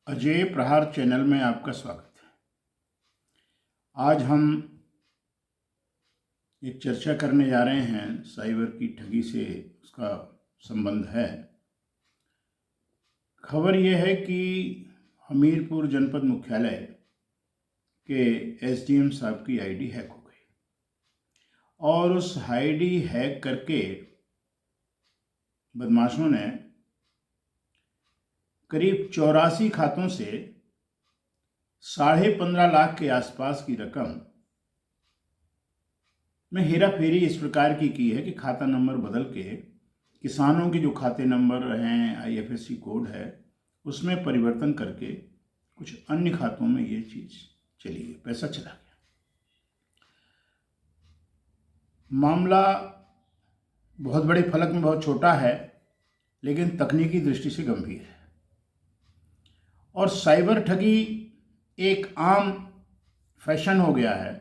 अजय प्रहार चैनल में आपका स्वागत है। आज हम एक चर्चा करने जा रहे हैं, साइबर की ठगी से उसका संबंध है। खबर यह है कि हमीरपुर जनपद मुख्यालय के एसडीएम साहब की आईडी हैक हो गई और उस आईडी हैक करके बदमाशों ने करीब 84 खातों से 15.5 लाख के आसपास की रकम में हेरा फेरी इस प्रकार की है कि खाता नंबर बदल के किसानों के जो खाते नंबर हैं, आईएफएससी कोड है, उसमें परिवर्तन करके कुछ अन्य खातों में ये चीज़ चली गई, पैसा चला गया। मामला बहुत बड़े फलक में बहुत छोटा है, लेकिन तकनीकी दृष्टि से गंभीर है। और साइबर ठगी एक आम फैशन हो गया है।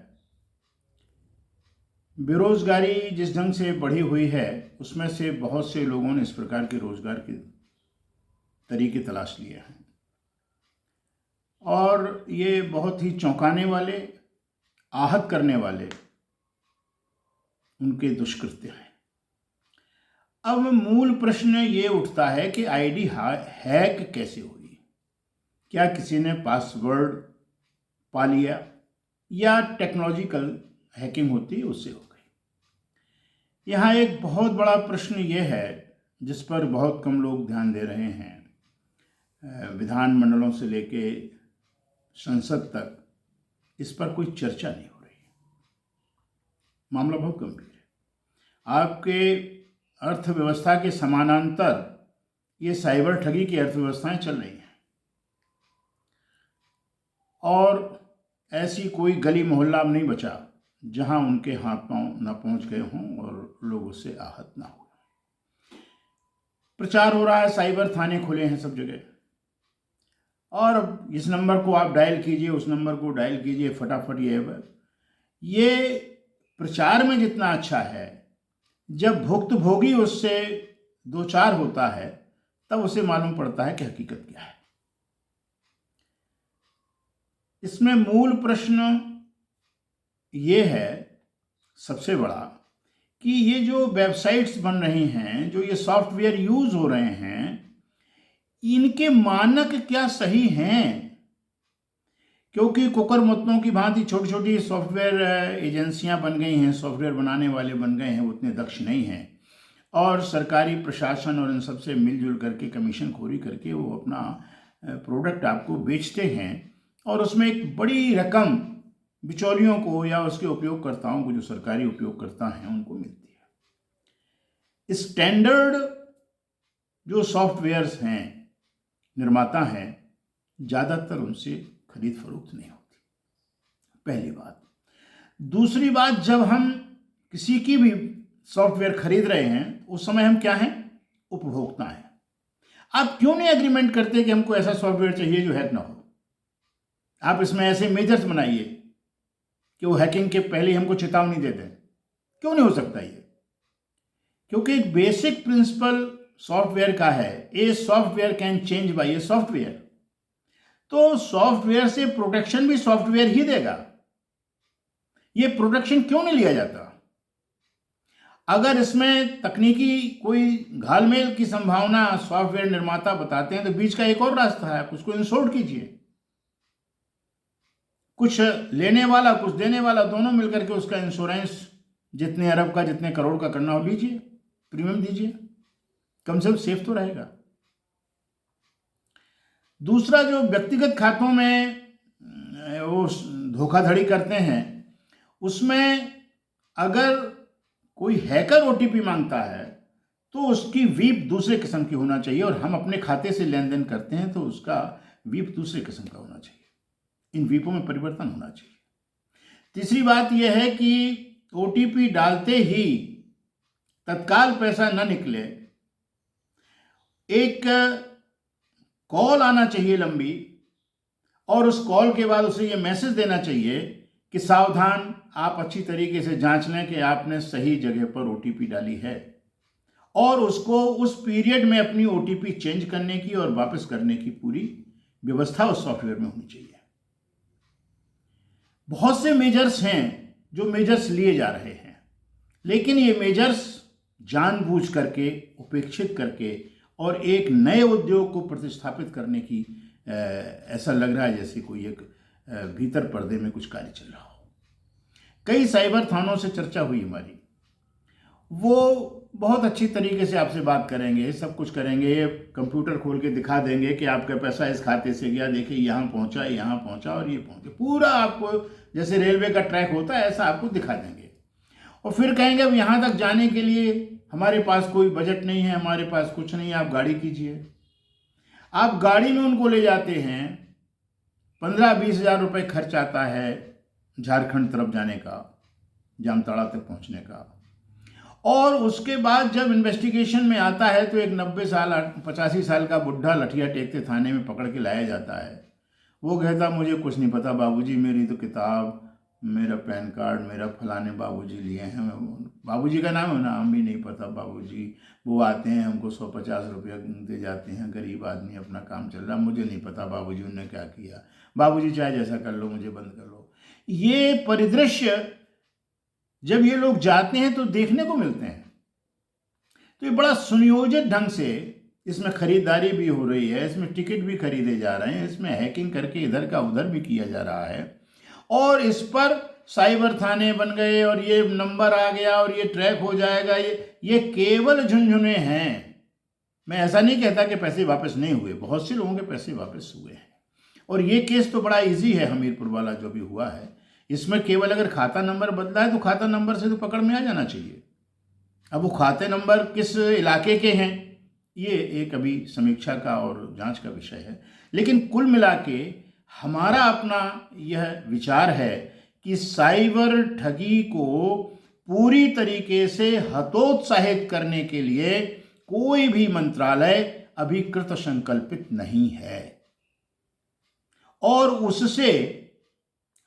बेरोजगारी जिस ढंग से बढ़ी हुई है, उसमें से बहुत से लोगों ने इस प्रकार के रोजगार के तरीके तलाश लिए हैं और ये बहुत ही चौंकाने वाले, आहत करने वाले उनके दुष्कृत्य हैं। अब मूल प्रश्न ये उठता है कि आईडी हैक कैसे हुई? क्या किसी ने पासवर्ड पा लिया या टेक्नोलॉजिकल हैकिंग होती है उससे हो गई? यहाँ एक बहुत बड़ा प्रश्न ये है जिस पर बहुत कम लोग ध्यान दे रहे हैं। विधान मंडलों से लेके संसद तक इस पर कोई चर्चा नहीं हो रही है। मामला बहुत गंभीर है। आपके अर्थव्यवस्था के समानांतर ये साइबर ठगी की अर्थव्यवस्थाएं चल रही हैं और ऐसी कोई गली मोहल्ला नहीं बचा जहां उनके हाथ पांव न पहुंच गए हों और लोग उससे आहत ना हो। प्रचार हो रहा है, साइबर थाने खुले हैं सब जगह और इस नंबर को आप डायल कीजिए, उस नंबर को डायल कीजिए, फटाफट ये प्रचार में जितना अच्छा है, जब भुक्तभोगी उससे दो चार होता है तब उसे मालूम पड़ता है कि हकीकत क्या है। इसमें मूल प्रश्न ये है सबसे बड़ा कि ये जो वेबसाइट्स बन रही हैं, जो ये सॉफ्टवेयर यूज हो रहे हैं, इनके मानक क्या सही हैं? क्योंकि कुकरमुत्तों की भांति छोटी छोटी सॉफ्टवेयर एजेंसियां बन गई हैं, सॉफ्टवेयर बनाने वाले बन गए हैं, वो उतने दक्ष नहीं हैं और सरकारी प्रशासन और इन सबसे मिलजुल करके कमीशन खोरी करके वो अपना प्रोडक्ट आपको बेचते हैं और उसमें एक बड़ी रकम बिचौलियों को या उसके उपयोगकर्ताओं को, जो सरकारी उपयोगकर्ता हैं, उनको मिलती है। स्टैंडर्ड जो सॉफ्टवेयर्स हैं, निर्माता हैं, ज़्यादातर उनसे खरीद फरोख्त नहीं होती, पहली बात। दूसरी बात, जब हम किसी की भी सॉफ्टवेयर खरीद रहे हैं उस समय हम क्या हैं? उपभोक्ता हैं। आप क्यों नहीं एग्रीमेंट करते कि हमको ऐसा सॉफ्टवेयर चाहिए जो हैक ना हो? आप इसमें ऐसे मेजर्स बनाइए कि वो हैकिंग के पहले हमको चेतावनी दे दें। क्यों नहीं हो सकता ये? क्योंकि एक बेसिक प्रिंसिपल सॉफ्टवेयर का है, a software can change bye a software. तो सॉफ्टवेयर से प्रोटेक्शन भी सॉफ्टवेयर ही देगा। ये प्रोटेक्शन क्यों नहीं लिया जाता? अगर इसमें तकनीकी कोई घालमेल की संभावना सॉफ्टवेयर निर्माता बताते हैं तो बीच का एक और रास्ता है, आप उसको इंश्योर कीजिए। कुछ लेने वाला कुछ देने वाला दोनों मिलकर के उसका इंश्योरेंस जितने अरब का, जितने करोड़ का करना हो लीजिए, प्रीमियम दीजिए, कम से कम सेफ तो रहेगा। दूसरा, जो व्यक्तिगत खातों में वो धोखाधड़ी करते हैं, उसमें अगर कोई हैकर ओटीपी मांगता है तो उसकी वीप दूसरे किस्म की होना चाहिए और हम अपने खाते से लेन देन करते हैं तो उसका वीप दूसरे किस्म का होना चाहिए। इन वीपों में परिवर्तन होना चाहिए। तीसरी बात यह है कि ओटीपी डालते ही तत्काल पैसा न निकले, एक कॉल आना चाहिए लंबी और उस कॉल के बाद उसे यह मैसेज देना चाहिए कि सावधान, आप अच्छी तरीके से जांच लें कि आपने सही जगह पर ओटीपी डाली है और उसको उस पीरियड में अपनी ओटीपी चेंज करने की और वापस करने की पूरी व्यवस्था उस सॉफ्टवेयर में होनी चाहिए। बहुत से मेजर्स हैं जो मेजर्स लिए जा रहे हैं, लेकिन ये मेजर्स जानबूझ करके, उपेक्षित करके और एक नए उद्योग को प्रतिस्थापित करने की ऐसा लग रहा है जैसे कोई एक भीतर पर्दे में कुछ कार्य चल रहा हो। कई साइबर थानों से चर्चा हुई हमारी, वो बहुत अच्छी तरीके से आपसे बात करेंगे, सब कुछ करेंगे, कंप्यूटर खोल के दिखा देंगे कि आपका पैसा इस खाते से गया, देखिए यहाँ पहुँचा और ये पहुँचे, पूरा आपको जैसे रेलवे का ट्रैक होता है ऐसा आपको दिखा देंगे। और फिर कहेंगे अब यहाँ तक जाने के लिए हमारे पास कोई बजट नहीं है, हमारे पास कुछ नहीं है, आप गाड़ी कीजिए। आप गाड़ी में उनको ले जाते हैं, 15-20 हज़ार रुपये खर्च आता है झारखंड तरफ जाने का, जामताड़ा तक पहुँचने का। और उसके बाद जब इन्वेस्टिगेशन में आता है तो एक 90 साल 85 साल का बुढ़ा लठिया टेकते थाने में पकड़ के लाया जाता है। वो कहता मुझे कुछ नहीं पता बाबूजी, मेरी तो किताब, मेरा पैन कार्ड, मेरा फलाने बाबूजी लिए हैं, बाबूजी का नाम है, नाम भी नहीं पता बाबूजी। वो आते हैं हमको 150 रुपया दे जाते हैं, गरीब आदमी, अपना काम चल रहा, मुझे नहीं पता बाबूजी उन्होंने क्या किया, बाबूजी चाहे जैसा कर लो, मुझे बंद कर लो। ये परिदृश्य जब ये लोग जाते हैं तो देखने को मिलते हैं। तो ये बड़ा सुनियोजित ढंग से इसमें खरीदारी भी हो रही है, इसमें टिकट भी खरीदे जा रहे हैं, इसमें हैकिंग करके इधर का उधर भी किया जा रहा है, और इस पर साइबर थाने बन गए और ये नंबर आ गया और ये ट्रैक हो जाएगा। ये केवल झुनझुने हैं। मैं ऐसा नहीं कहता कि पैसे वापस नहीं हुए, बहुत से लोगों के पैसे वापस हुए हैं। और ये केस तो बड़ा इजी है, हमीरपुर वाला जो भी हुआ है, इसमें केवल अगर खाता नंबर बदला है तो खाता नंबर से तो पकड़ में आ जाना चाहिए। अब वो खाते नंबर किस इलाके के हैं ये एक अभी समीक्षा का और जांच का विषय है। लेकिन कुल मिला के हमारा अपना यह विचार है कि साइबर ठगी को पूरी तरीके से हतोत्साहित करने के लिए कोई भी मंत्रालय अभी कृत संकल्पित नहीं है। और उससे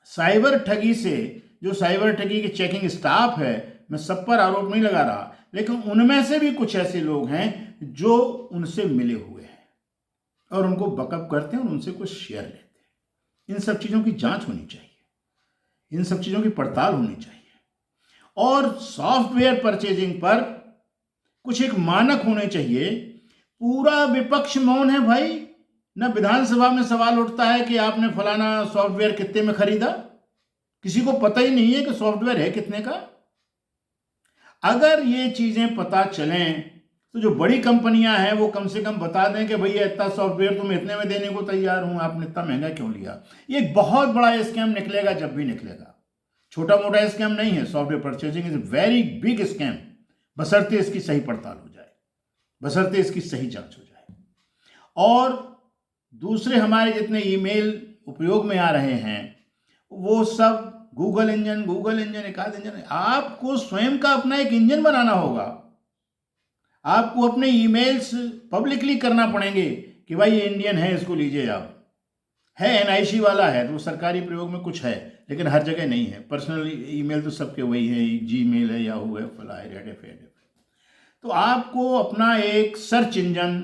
साइबर ठगी से जो साइबर ठगी के चेकिंग स्टाफ है, मैं सब पर आरोप नहीं लगा रहा, लेकिन उनमें से भी कुछ ऐसे लोग हैं जो उनसे मिले हुए हैं और उनको बकअप करते हैं और उनसे कुछ शेयर लेते हैं। इन सब चीज़ों की जांच होनी चाहिए, इन सब चीज़ों की पड़ताल होनी चाहिए। और सॉफ्टवेयर परचेजिंग पर कुछ एक मानक होने चाहिए। पूरा विपक्ष मौन है भाई, न विधानसभा में सवाल उठता है कि आपने फलाना सॉफ्टवेयर कितने में खरीदा, किसी को पता ही नहीं है कि सॉफ्टवेयर है कितने का। अगर ये चीजें पता चलें तो जो बड़ी कंपनियां हैं वो कम से कम बता दें कि भैया इतना सॉफ्टवेयर तुम इतने में देने को तैयार हूं, आपने इतना महंगा क्यों लिया। ये एक बहुत बड़ा स्कैम निकलेगा जब भी निकलेगा, छोटा मोटा स्कैम नहीं है। Software purchasing is a very big scam, बशर्ते इसकी सही पड़ताल हो जाए, बशर्ते इसकी सही जांच हो जाए। और दूसरे हमारे जितने ईमेल उपयोग में आ रहे हैं वो सब गूगल इंजन एक आध इंजन, आपको स्वयं का अपना एक इंजन बनाना होगा। आपको अपने ईमेल्स पब्लिकली करना पड़ेंगे कि भाई ये इंडियन है, इसको लीजिए। आप है NIC वाला है तो सरकारी प्रयोग में कुछ है, लेकिन हर जगह नहीं है। पर्सनल ईमेल तो सबके वही है, Gmail है, याहू है, फला है, रेड है। तो आपको अपना एक सर्च इंजन,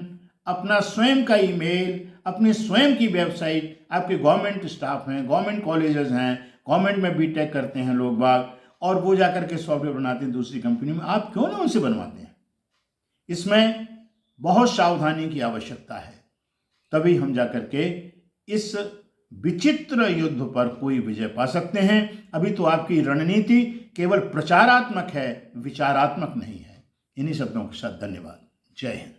अपना स्वयं का ईमेल, अपनी स्वयं की वेबसाइट, आपके गवर्नमेंट स्टाफ हैं, गवर्नमेंट कॉलेजेस हैं, गवर्नमेंट में BTech करते हैं लोग बाग, और वो जाकर के सॉफ्टवेयर बनाते हैं दूसरी कंपनी में, आप क्यों ना उनसे बनवाते हैं। इसमें बहुत सावधानी की आवश्यकता है, तभी हम जाकर के इस विचित्र युद्ध पर कोई विजय पा सकते हैं। अभी तो आपकी रणनीति केवल प्रचारात्मक है, विचारात्मक नहीं है। इन्हीं शब्दों के साथ धन्यवाद। जय हिंद।